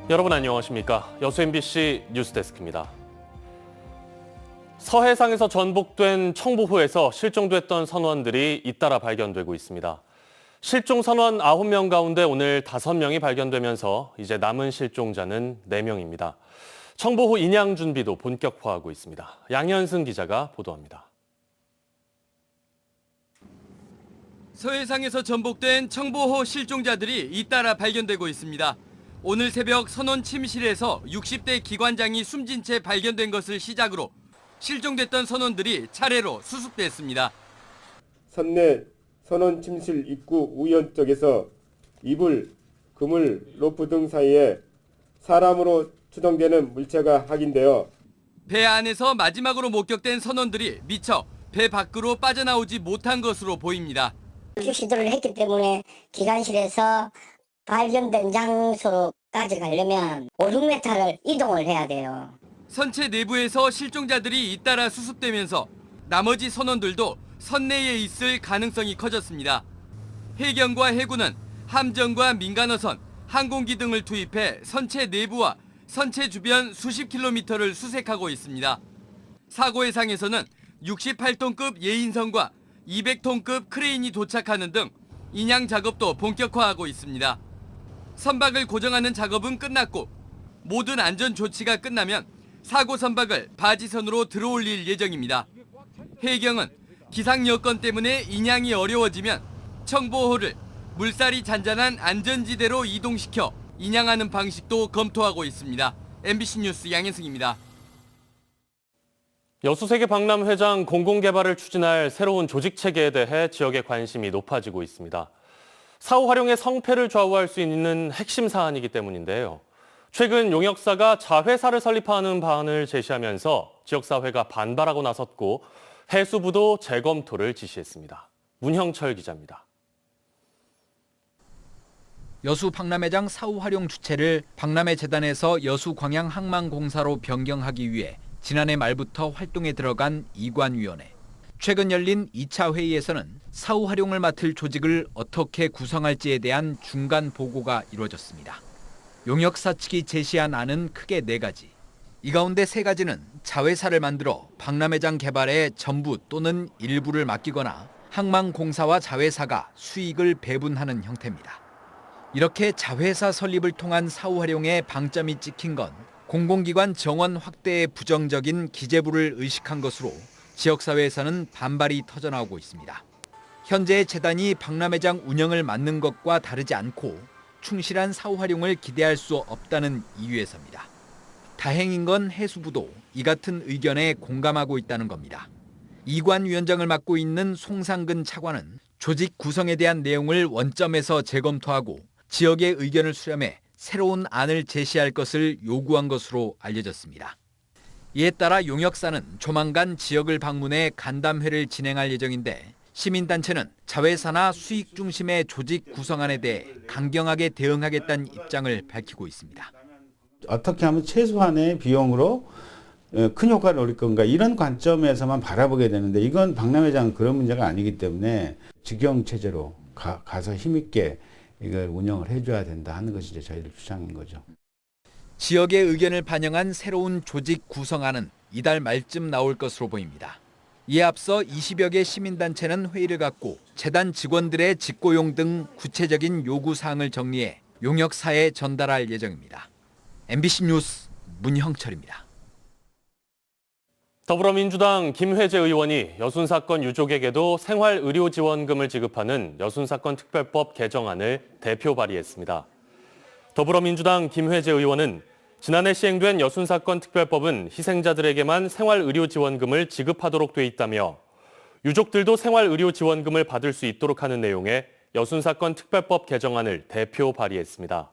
여러분 안녕하십니까? 여수 MBC 뉴스데스크입니다. 서해상에서 전복된 청보호에서 실종됐던 선원들이 잇따라 발견되고 있습니다. 실종 선원 9명 가운데 오늘 5명이 발견되면서 이제 남은 실종자는 4명입니다. 청보호 인양 준비도 본격화하고 있습니다. 양현승 기자가 보도합니다. 서해상에서 전복된 청보호 실종자들이 잇따라 발견되고 있습니다. 오늘 새벽 선원 침실에서 60대 기관장이 숨진 채 발견된 것을 시작으로 실종됐던 선원들이 차례로 수습됐습니다. 선내 선원 침실 입구 우연 쪽에서 이불, 그물, 로프 등 사이에 사람으로 추정되는 물체가 확인되어 배 안에서 마지막으로 목격된 선원들이 미처 배 밖으로 빠져나오지 못한 것으로 보입니다. 시도를 했기 때문에 기관실에서 발견된 장소로까지 가려면 5, 6m를 이동을 해야 돼요. 선체 내부에서 실종자들이 잇따라 수습되면서 나머지 선원들도 선내에 있을 가능성이 커졌습니다. 해경과 해군은 함정과 민간어선, 항공기 등을 투입해 선체 내부와 선체 주변 수십 킬로미터를 수색하고 있습니다. 사고 해상에서는 68톤급 예인선과 200톤급 크레인이 도착하는 등 인양 작업도 본격화하고 있습니다. 선박을 고정하는 작업은 끝났고 모든 안전 조치가 끝나면 사고 선박을 바지선으로 들어올릴 예정입니다. 해경은 기상 여건 때문에 인양이 어려워지면 청보호를 물살이 잔잔한 안전지대로 이동시켜 인양하는 방식도 검토하고 있습니다. MBC 뉴스 양현승입니다. 여수세계 박람회장 공공개발을 추진할 새로운 조직체계에 대해 지역의 관심이 높아지고 있습니다. 사후 활용의 성패를 좌우할 수 있는 핵심 사안이기 때문인데요. 최근 용역사가 자회사를 설립하는 방안을 제시하면서 지역사회가 반발하고 나섰고 해수부도 재검토를 지시했습니다. 문형철 기자입니다. 여수 박람회장 사후 활용 주체를 박람회재단에서 여수광양항만공사로 변경하기 위해 지난해 말부터 활동에 들어간 이관위원회. 최근 열린 2차 회의에서는 사후 활용을 맡을 조직을 어떻게 구성할지에 대한 중간 보고가 이루어졌습니다. 용역사 측이 제시한 안은 크게 4가지. 이 가운데 3가지는 자회사를 만들어 박람회장 개발에 전부 또는 일부를 맡기거나 항만공사와 자회사가 수익을 배분하는 형태입니다. 이렇게 자회사 설립을 통한 사후 활용에 방점이 찍힌 건 공공기관 정원 확대에 부정적인 기재부를 의식한 것으로 지역사회에서는 반발이 터져나오고 있습니다. 현재 재단이 박람회장 운영을 맡는 것과 다르지 않고 충실한 사후 활용을 기대할 수 없다는 이유에서입니다. 다행인 건 해수부도 이 같은 의견에 공감하고 있다는 겁니다. 이관 위원장을 맡고 있는 송상근 차관은 조직 구성에 대한 내용을 원점에서 재검토하고 지역의 의견을 수렴해 새로운 안을 제시할 것을 요구한 것으로 알려졌습니다. 이에 따라 용역사는 조만간 지역을 방문해 간담회를 진행할 예정인데 시민단체는 자회사나 수익 중심의 조직 구성안에 대해 강경하게 대응하겠다는 입장을 밝히고 있습니다. 어떻게 하면 최소한의 비용으로 큰 효과를 얻을 건가 이런 관점에서만 바라보게 되는데 이건 박람회장은 그런 문제가 아니기 때문에 직영체제로 가서 힘있게 이걸 운영을 해줘야 된다 하는 것이 이제 저희들 주장인 거죠. 지역의 의견을 반영한 새로운 조직 구성안은 이달 말쯤 나올 것으로 보입니다. 이에 앞서 20여 개 시민단체는 회의를 갖고 재단 직원들의 직고용 등 구체적인 요구사항을 정리해 용역사에 전달할 예정입니다. MBC 뉴스 문형철입니다. 더불어민주당 김회재 의원이 여순사건 유족에게도 생활의료지원금을 지급하는 여순사건 특별법 개정안을 대표 발의했습니다. 더불어민주당 김회재 의원은 지난해 시행된 여순사건 특별법은 희생자들에게만 생활의료지원금을 지급하도록 돼 있다며 유족들도 생활의료지원금을 받을 수 있도록 하는 내용의 여순사건 특별법 개정안을 대표 발의했습니다.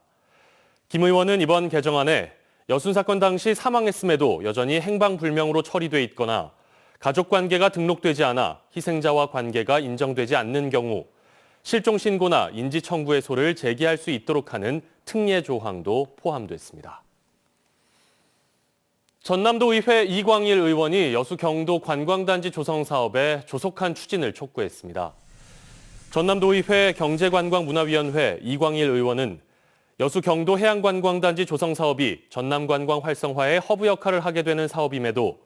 김 의원은 이번 개정안에 여순사건 당시 사망했음에도 여전히 행방불명으로 처리돼 있거나 가족관계가 등록되지 않아 희생자와 관계가 인정되지 않는 경우 실종신고나 인지청구의소를 제기할 수 있도록 하는 특례 조항도 포함됐습니다. 전남도의회 이광일 의원이 여수 경도 관광단지 조성 사업에 조속한 추진을 촉구했습니다. 전남도의회 경제관광문화위원회 이광일 의원은 여수 경도 해양관광단지 조성 사업이 전남관광 활성화에 허브 역할을 하게 되는 사업임에도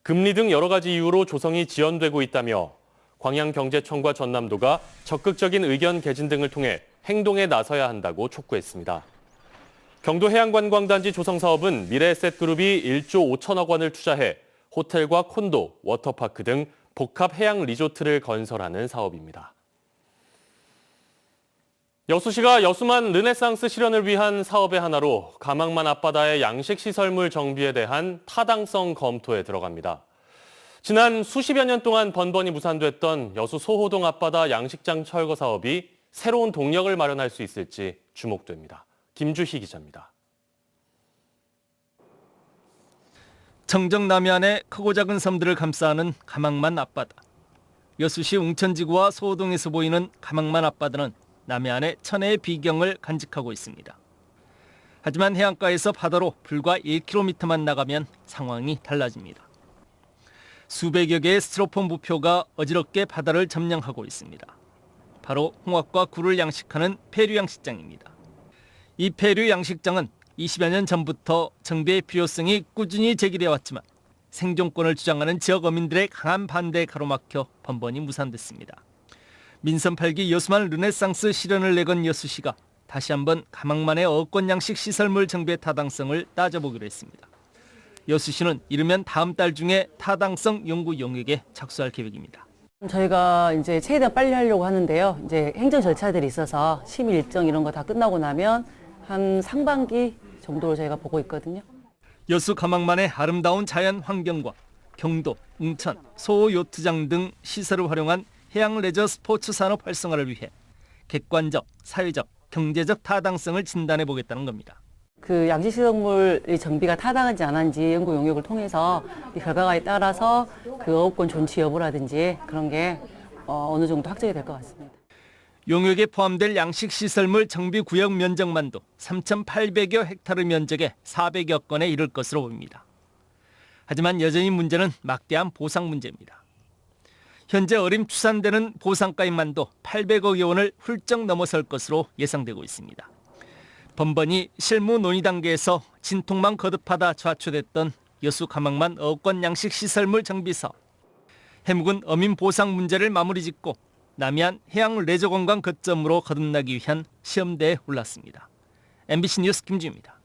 금리 등 여러 가지 이유로 조성이 지연되고 있다며 광양경제청과 전남도가 적극적인 의견 개진 등을 통해 행동에 나서야 한다고 촉구했습니다. 경도 해양관광단지 조성 사업은 미래에셋그룹이 1조 5천억 원을 투자해 호텔과 콘도, 워터파크 등 복합 해양 리조트를 건설하는 사업입니다. 여수시가 여수만 르네상스 실현을 위한 사업의 하나로 가망만 앞바다의 양식시설물 정비에 대한 타당성 검토에 들어갑니다. 지난 수십여 년 동안 번번이 무산됐던 여수 소호동 앞바다 양식장 철거 사업이 새로운 동력을 마련할 수 있을지 주목됩니다. 김주희 기자입니다. 청정 남해안의 크고 작은 섬들을 감싸는 가망만 앞바다. 여수시 웅천지구와 소호동에서 보이는 가망만 앞바다는 남해안의 천혜의 비경을 간직하고 있습니다. 하지만 해안가에서 바다로 불과 1km만 나가면 상황이 달라집니다. 수백여 개의 스티로폼 부표가 어지럽게 바다를 점령하고 있습니다. 바로 홍합과 굴을 양식하는 폐류 양식장입니다. 이 폐류 양식장은 20여 년 전부터 정비의 필요성이 꾸준히 제기되어 왔지만 생존권을 주장하는 지역 어민들의 강한 반대에 가로막혀 번번이 무산됐습니다. 민선 8기 여수만 르네상스 실현을 내건 여수시가 다시 한번 가망만의 어권 양식 시설물 정비의 타당성을 따져보기로 했습니다. 여수시는 이르면 다음 달 중에 타당성 연구 용역에 착수할 계획입니다. 저희가 이제 최대한 빨리 하려고 하는데요. 이제 행정 절차들이 있어서 심의 일정 이런 거 다 끝나고 나면 한 상반기 정도로 저희가 보고 있거든요. 여수 가망만의 아름다운 자연 환경과 경도, 웅천, 소호 요트장 등 시설을 활용한 해양 레저 스포츠 산업 활성화를 위해 객관적, 사회적, 경제적 타당성을 진단해 보겠다는 겁니다. 그 양식시설물 정비가 타당한지 안 한지 연구 용역을 통해서 이 결과에 따라서 그 어업권 존치 여부라든지 그런 게 어느 정도 확정이 될 것 같습니다. 용역에 포함될 양식시설물 정비구역 면적만도 3,800여 헥타르 면적에 400여 건에 이를 것으로 보입니다. 하지만 여전히 문제는 막대한 보상 문제입니다. 현재 어림추산되는 보상가액만도 800억여 원을 훌쩍 넘어설 것으로 예상되고 있습니다. 번번이 실무 논의 단계에서 진통만 거듭하다 좌초됐던 여수 가망만 어권 양식시설물 정비 사업. 해묵은 어민 보상 문제를 마무리 짓고 남해안 해양 레저 관광 거점으로 거듭나기 위한 시험대에 올랐습니다. MBC 뉴스 김지우입니다.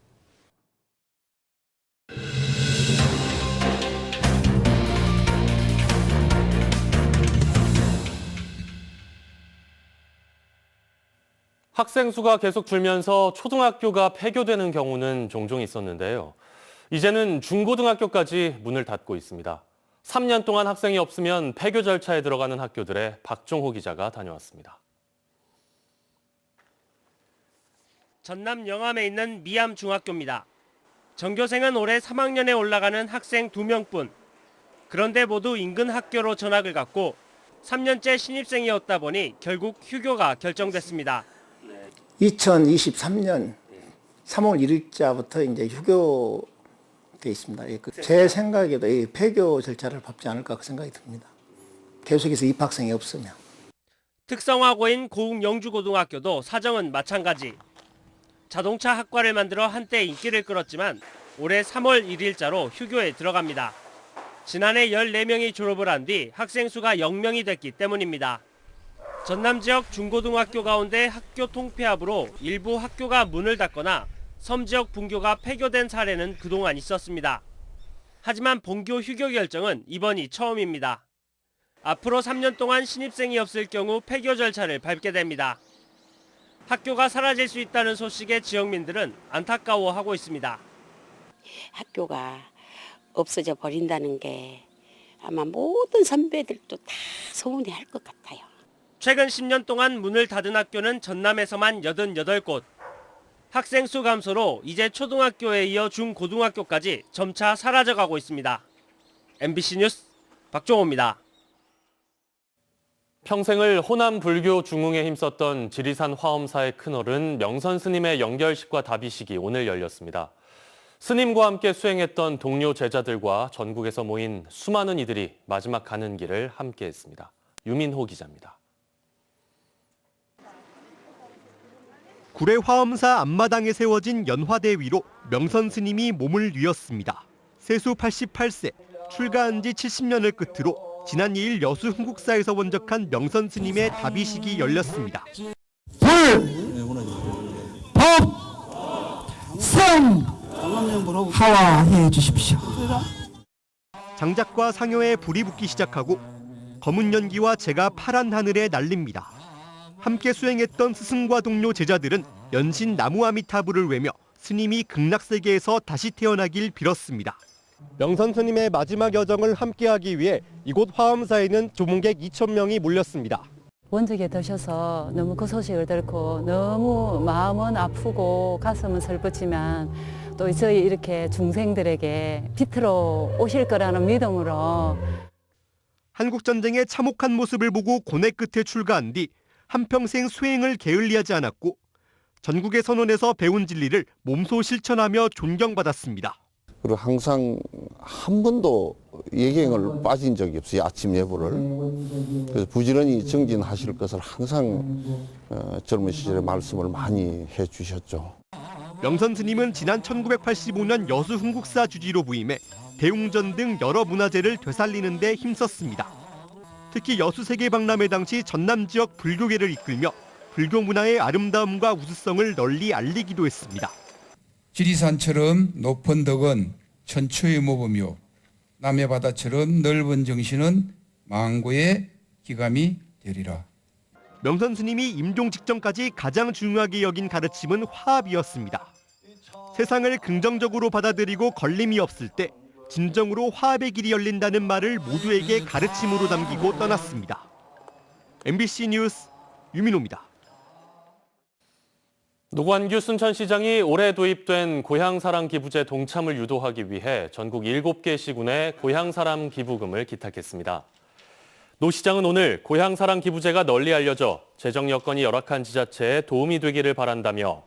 학생 수가 계속 줄면서 초등학교가 폐교되는 경우는 종종 있었는데요. 이제는 중고등학교까지 문을 닫고 있습니다. 3년 동안 학생이 없으면 폐교 절차에 들어가는 학교들에 박종호 기자가 다녀왔습니다. 전남 영암에 있는 미암 중학교입니다. 전교생은 올해 3학년에 올라가는 학생 2명뿐. 그런데 모두 인근 학교로 전학을 갔고 3년째 신입생이었다 보니 결국 휴교가 결정됐습니다. 2023년 3월 1일자부터 이제 휴교돼 있습니다. 제 생각에도 이 폐교 절차를 밟지 않을까 그 생각이 듭니다. 계속해서 입학생이 없으면. 특성화고인 고흥 영주고등학교도 사정은 마찬가지. 자동차 학과를 만들어 한때 인기를 끌었지만 올해 3월 1일자로 휴교에 들어갑니다. 지난해 14명이 졸업을 한 뒤 학생 수가 0명이 됐기 때문입니다. 전남 지역 중고등학교 가운데 학교 통폐합으로 일부 학교가 문을 닫거나 섬 지역 분교가 폐교된 사례는 그동안 있었습니다. 하지만 본교 휴교 결정은 이번이 처음입니다. 앞으로 3년 동안 신입생이 없을 경우 폐교 절차를 밟게 됩니다. 학교가 사라질 수 있다는 소식에 지역민들은 안타까워하고 있습니다. 학교가 없어져 버린다는 게 아마 모든 선배들도 다 서운해할 것 같아요. 최근 10년 동안 문을 닫은 학교는 전남에서만 88곳. 학생 수 감소로 이제 초등학교에 이어 중고등학교까지 점차 사라져가고 있습니다. MBC 뉴스 박종호입니다. 평생을 호남 불교 중흥에 힘썼던 지리산 화엄사의 큰어른 명선 스님의 영결식과 답이식이 오늘 열렸습니다. 스님과 함께 수행했던 동료 제자들과 전국에서 모인 수많은 이들이 마지막 가는 길을 함께했습니다. 유민호 기자입니다. 구례 화엄사 앞마당에 세워진 연화대 위로 명선 스님이 몸을 뉘었습니다. 세수 88세, 출가한 지 70년을 끝으로 지난 2일 여수 흥국사에서 원적한 명선 스님의 답의식이 열렸습니다. 하와해 주십시오. 장작과 상여에 불이 붙기 시작하고 검은 연기와 재가 파란 하늘에 날립니다. 함께 수행했던 스승과 동료 제자들은 연신 나무아미타불을 외며 스님이 극락세계에서 다시 태어나길 빌었습니다. 명선 스님의 마지막 여정을 함께하기 위해 이곳 화엄사에는 조문객 2,000명이 몰렸습니다. 원적에 드셔서 너무 그 소식을 듣고 너무 마음은 아프고 가슴은 슬프지만 또 저희 이렇게 중생들에게 빛으로 오실 거라는 믿음으로 한국전쟁의 참혹한 모습을 보고 고뇌 끝에 출가한 뒤 한평생 수행을 게을리하지 않았고 전국의 선원에서 배운 진리를 몸소 실천하며 존경받았습니다. 그리고 항상 한 번도 예경을 빠진 적이 없어요. 아침 예불을. 그래서 부지런히 정진하실 것을 항상 젊은 시절에 말씀을 많이 해주셨죠. 명선 스님은 지난 1985년 여수 흥국사 주지로 부임해 대웅전 등 여러 문화재를 되살리는 데 힘썼습니다. 특히 여수 세계박람회 당시 전남 지역 불교계를 이끌며 불교 문화의 아름다움과 우수성을 널리 알리기도 했습니다. 지리산처럼 높은 덕은 천추의 모범이요 남해 바다처럼 넓은 정신은 망고의 기감이 되리라. 명선 스님이 임종 직전까지 가장 중요하게 여긴 가르침은 화합이었습니다. 세상을 긍정적으로 받아들이고 걸림이 없을 때 진정으로 화합의 길이 열린다는 말을 모두에게 가르침으로 남기고 떠났습니다. MBC 뉴스 유민호입니다. 노관규 순천시장이 올해 도입된 고향사랑 기부제 동참을 유도하기 위해 전국 7개 시군에 고향사랑 기부금을 기탁했습니다. 노 시장은 오늘 고향사랑 기부제가 널리 알려져 재정 여건이 열악한 지자체에 도움이 되기를 바란다며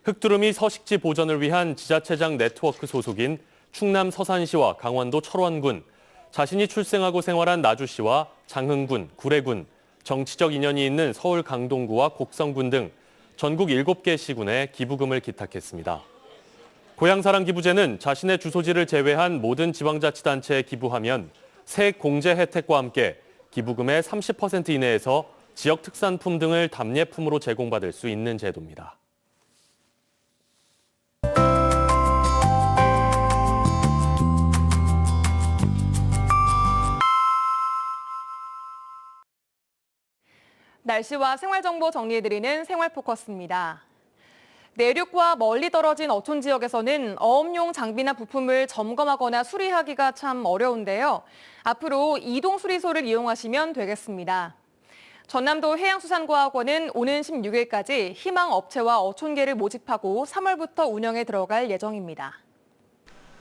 흙두루미 서식지 보전을 위한 지자체장 네트워크 소속인 충남 서산시와 강원도 철원군, 자신이 출생하고 생활한 나주시와 장흥군, 구례군, 정치적 인연이 있는 서울 강동구와 곡성군 등 전국 7개 시군에 기부금을 기탁했습니다. 고향사랑 기부제는 자신의 주소지를 제외한 모든 지방자치단체에 기부하면 세 공제 혜택과 함께 기부금의 30% 이내에서 지역 특산품 등을 답례품으로 제공받을 수 있는 제도입니다. 날씨와 생활정보 정리해드리는 생활포커스입니다. 내륙과 멀리 떨어진 어촌 지역에서는 어업용 장비나 부품을 점검하거나 수리하기가 참 어려운데요. 앞으로 이동수리소를 이용하시면 되겠습니다. 전남도 해양수산과학원은 오는 16일까지 희망업체와 어촌계를 모집하고 3월부터 운영에 들어갈 예정입니다.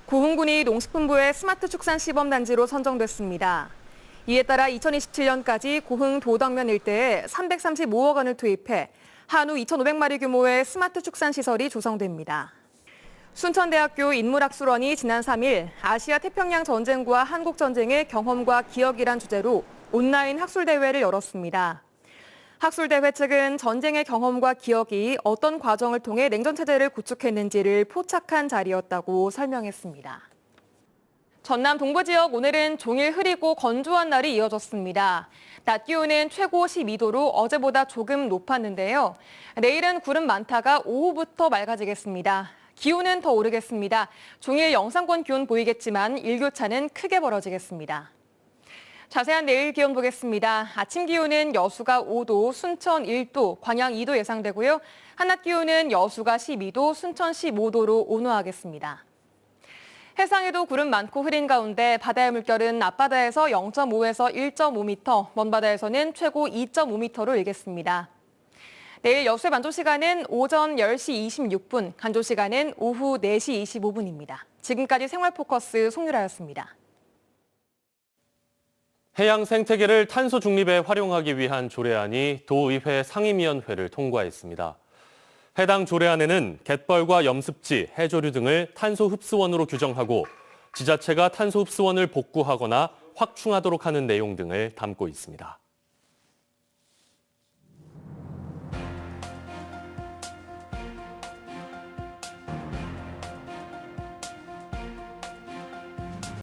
고흥군이 농식품부의 스마트 축산 시범단지로 선정됐습니다. 이에 따라 2027년까지 고흥 도덕면 일대에 335억 원을 투입해 한우 2,500마리 규모의 스마트 축산 시설이 조성됩니다. 순천대학교 인문학술원이 지난 3일 아시아 태평양 전쟁과 한국 전쟁의 경험과 기억이란 주제로 온라인 학술대회를 열었습니다. 학술대회 측은 전쟁의 경험과 기억이 어떤 과정을 통해 냉전체제를 구축했는지를 포착한 자리였다고 설명했습니다. 전남 동부 지역 오늘은 종일 흐리고 건조한 날이 이어졌습니다. 낮 기온은 최고 12도로 어제보다 조금 높았는데요. 내일은 구름 많다가 오후부터 맑아지겠습니다. 기온은 더 오르겠습니다. 종일 영상권 기온 보이겠지만 일교차는 크게 벌어지겠습니다. 자세한 내일 기온 보겠습니다. 아침 기온은 여수가 5도, 순천 1도, 광양 2도 예상되고요. 한낮 기온은 여수가 12도, 순천 15도로 온화하겠습니다. 해상에도 구름 많고 흐린 가운데 바다의 물결은 앞바다에서 0.5에서 1.5m, 먼바다에서는 최고 2.5m로 일겠습니다. 내일 여수의 만조 시간은 오전 10시 26분, 간조 시간은 오후 4시 25분입니다. 지금까지 생활포커스 송유라였습니다. 해양 생태계를 탄소 중립에 활용하기 위한 조례안이 도의회 상임위원회를 통과했습니다. 해당 조례안에는 갯벌과 염습지, 해조류 등을 탄소 흡수원으로 규정하고 지자체가 탄소 흡수원을 복구하거나 확충하도록 하는 내용 등을 담고 있습니다.